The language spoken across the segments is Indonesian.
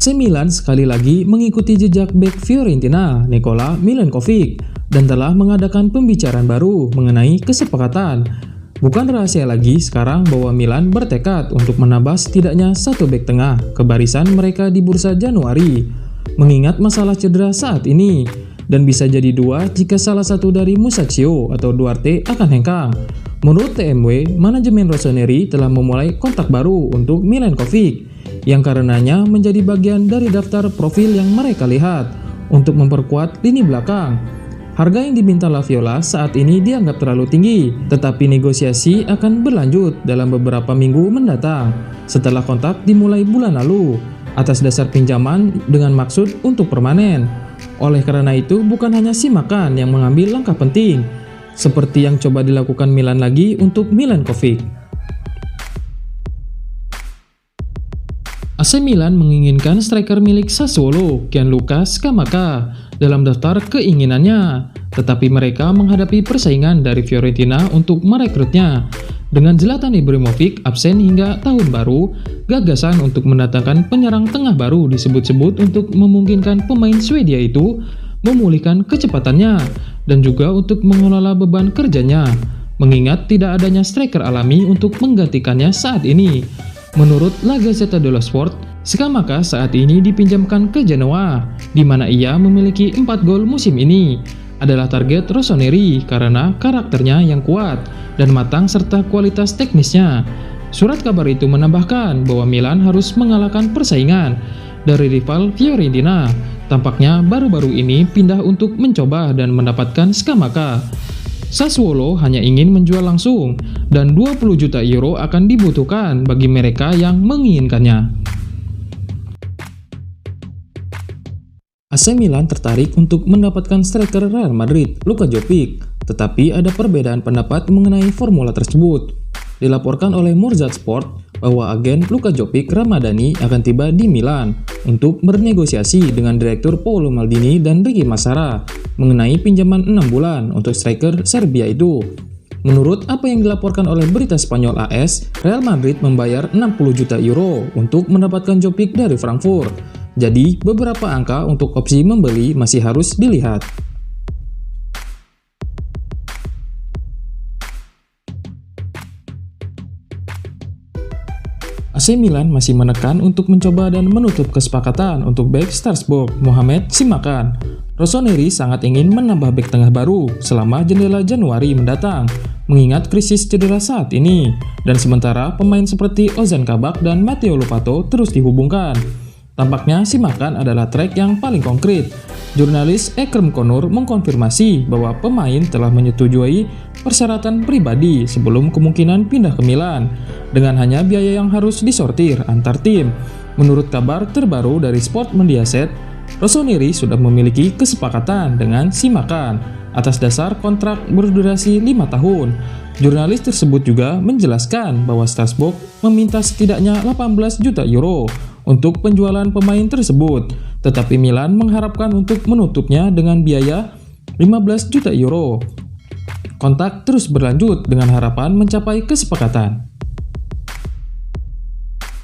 AC Milan sekali lagi mengikuti jejak bek Fiorentina Nikola Milenkovic dan telah mengadakan pembicaraan baru mengenai kesepakatan. Bukan rahasia lagi sekarang bahwa Milan bertekad untuk menambah setidaknya satu bek tengah ke barisan mereka di bursa Januari, mengingat masalah cedera saat ini, dan bisa jadi dua jika salah satu dari Musacchio atau Duarte akan hengkang. Menurut TMW, manajemen Rossoneri telah memulai kontak baru untuk Milenkovic, yang karenanya menjadi bagian dari daftar profil yang mereka lihat untuk memperkuat lini belakang. Harga yang diminta La Viola saat ini dianggap terlalu tinggi, tetapi negosiasi akan berlanjut dalam beberapa minggu mendatang setelah kontak dimulai bulan lalu atas dasar pinjaman dengan maksud untuk permanen. Oleh karena itu, bukan hanya Simakan yang mengambil langkah penting, seperti yang coba dilakukan Milan lagi untuk Milenkovic. AC Milan menginginkan striker milik Sassuolo, Gianluca Scamacca, dalam daftar keinginannya, tetapi mereka menghadapi persaingan dari Fiorentina untuk merekrutnya. Dengan Zlatan Ibrahimovic absen hingga tahun baru, gagasan untuk mendatangkan penyerang tengah baru disebut-sebut untuk memungkinkan pemain Swedia itu memulihkan kecepatannya dan juga untuk mengelola beban kerjanya, mengingat tidak adanya striker alami untuk menggantikannya saat ini. Menurut La Gazzetta dello Sport, Scamacca saat ini dipinjamkan ke Genoa, di mana ia memiliki 4 gol musim ini. Adalah target Rossoneri karena karakternya yang kuat dan matang serta kualitas teknisnya. Surat kabar itu menambahkan bahwa Milan harus mengalahkan persaingan dari rival Fiorentina. Tampaknya baru-baru ini pindah untuk mencoba dan mendapatkan Scamacca. Sassuolo hanya ingin menjual langsung, dan 20 juta euro akan dibutuhkan bagi mereka yang menginginkannya. AC Milan tertarik untuk mendapatkan striker Real Madrid, Luka Jovic, tetapi ada perbedaan pendapat mengenai formula tersebut. Dilaporkan oleh Murzat Sport bahwa agen Luka Jovic Ramadhani akan tiba di Milan untuk bernegosiasi dengan Direktur Paolo Maldini dan Ricky Massara mengenai pinjaman 6 bulan untuk striker Serbia itu. Menurut apa yang dilaporkan oleh berita Spanyol AS, Real Madrid membayar 60 juta euro untuk mendapatkan Jovic dari Frankfurt. Jadi, beberapa angka untuk opsi membeli masih harus dilihat. AC Milan masih menekan untuk mencoba dan menutup kesepakatan untuk bek Strasbourg, Mohamed Simakan. Rossoneri sangat ingin menambah bek tengah baru selama jendela Januari mendatang, mengingat krisis cedera saat ini, dan sementara pemain seperti Ozan Kabak dan Matteo Lopato terus dihubungkan. Tampaknya Simakan adalah track yang paling konkret. Jurnalis Ekrem Konur mengkonfirmasi bahwa pemain telah menyetujui persyaratan pribadi sebelum kemungkinan pindah ke Milan, dengan hanya biaya yang harus disortir antar tim. Menurut kabar terbaru dari Sport Mediaset, Rossoneri sudah memiliki kesepakatan dengan Simakan atas dasar kontrak berdurasi 5 tahun. Jurnalis tersebut juga menjelaskan bahwa Strasbourg meminta setidaknya 18 juta euro untuk penjualan pemain tersebut, tetapi Milan mengharapkan untuk menutupnya dengan biaya 15 juta euro. Kontak terus berlanjut dengan harapan mencapai kesepakatan.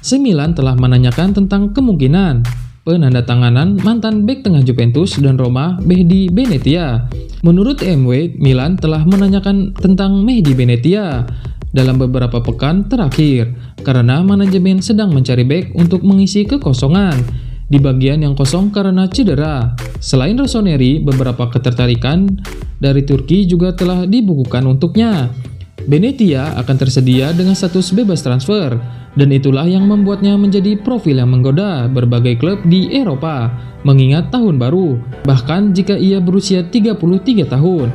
AC Milan telah menanyakan tentang kemungkinan penandatanganan mantan bek tengah Juventus dan Roma, Mehdi Benetia. Menurut MW, Milan telah menanyakan tentang Mehdi Benetia dalam beberapa pekan terakhir, karena manajemen sedang mencari bek untuk mengisi kekosongan di bagian yang kosong karena cedera. Selain Rossoneri, beberapa ketertarikan dari Turki juga telah dibukukan untuknya. Benetia akan tersedia dengan status bebas transfer, dan itulah yang membuatnya menjadi profil yang menggoda berbagai klub di Eropa, mengingat tahun baru, bahkan jika ia berusia 33 tahun.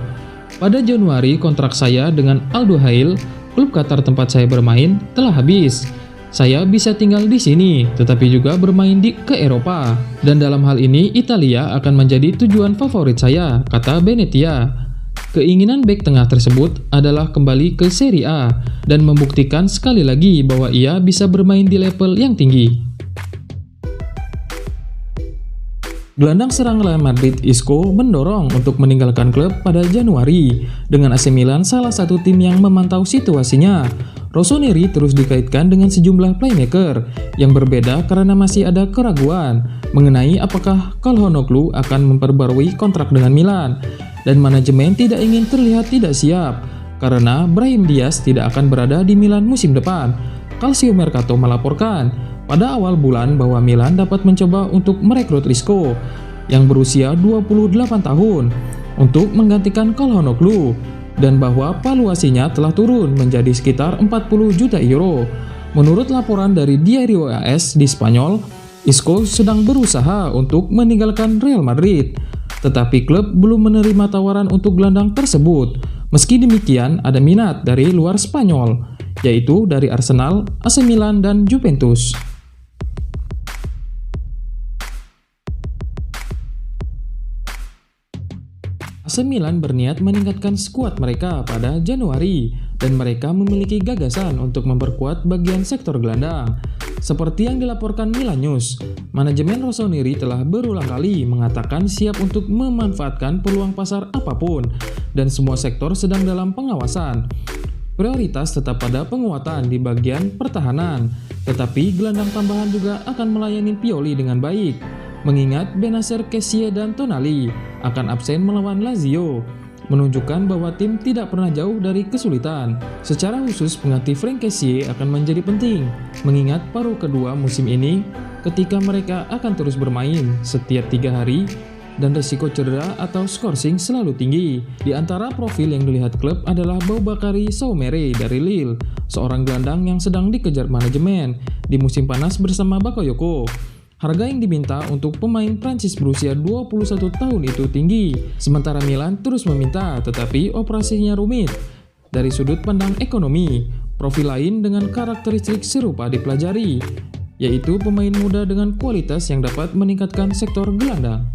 Pada Januari, kontrak saya dengan Al Duhail, klub Qatar tempat saya bermain, telah habis. Saya bisa tinggal di sini, tetapi juga bermain ke Eropa. Dan dalam hal ini, Italia akan menjadi tujuan favorit saya, kata Benetia. Keinginan bek tengah tersebut adalah kembali ke Serie A dan membuktikan sekali lagi bahwa ia bisa bermain di level yang tinggi. Gelandang serang Real Madrid Isco mendorong untuk meninggalkan klub pada Januari, dengan AC Milan salah satu tim yang memantau situasinya. Rossoneri terus dikaitkan dengan sejumlah playmaker yang berbeda karena masih ada keraguan mengenai apakah Calhanoglu akan memperbarui kontrak dengan Milan, dan manajemen tidak ingin terlihat tidak siap karena Brahim Diaz tidak akan berada di Milan musim depan. Calcio Mercato melaporkan pada awal bulan bahwa Milan dapat mencoba untuk merekrut Isco yang berusia 28 tahun untuk menggantikan Calhanoglu, dan bahwa valuasinya telah turun menjadi sekitar 40 juta euro. Menurut laporan dari Diario AS di Spanyol, Isco sedang berusaha untuk meninggalkan Real Madrid, tetapi klub belum menerima tawaran untuk gelandang tersebut. Meski demikian, ada minat dari luar Spanyol, yaitu dari Arsenal, AC Milan, dan Juventus. AC Milan berniat meningkatkan skuad mereka pada Januari, dan mereka memiliki gagasan untuk memperkuat bagian sektor gelandang. Seperti yang dilaporkan Milan News, manajemen Rossoneri telah berulang kali mengatakan siap untuk memanfaatkan peluang pasar apapun, dan semua sektor sedang dalam pengawasan. Prioritas tetap pada penguatan di bagian pertahanan, tetapi gelandang tambahan juga akan melayani Pioli dengan baik. Mengingat Benacer, Kessie, dan Tonali akan absen melawan Lazio, menunjukkan bahwa tim tidak pernah jauh dari kesulitan. Secara khusus, pengganti Franck Kessie akan menjadi penting, mengingat paruh kedua musim ini ketika mereka akan terus bermain setiap 3 hari dan resiko cedera atau skorsing selalu tinggi. Di antara profil yang dilihat klub adalah Boubakary Soumare dari Lille, seorang gelandang yang sedang dikejar manajemen di musim panas bersama Bakayoko. Harga yang diminta untuk pemain Prancis berusia 21 tahun itu tinggi, sementara Milan terus meminta, tetapi operasinya rumit. Dari sudut pandang ekonomi, profil lain dengan karakteristik serupa dipelajari, yaitu pemain muda dengan kualitas yang dapat meningkatkan sektor gelandang.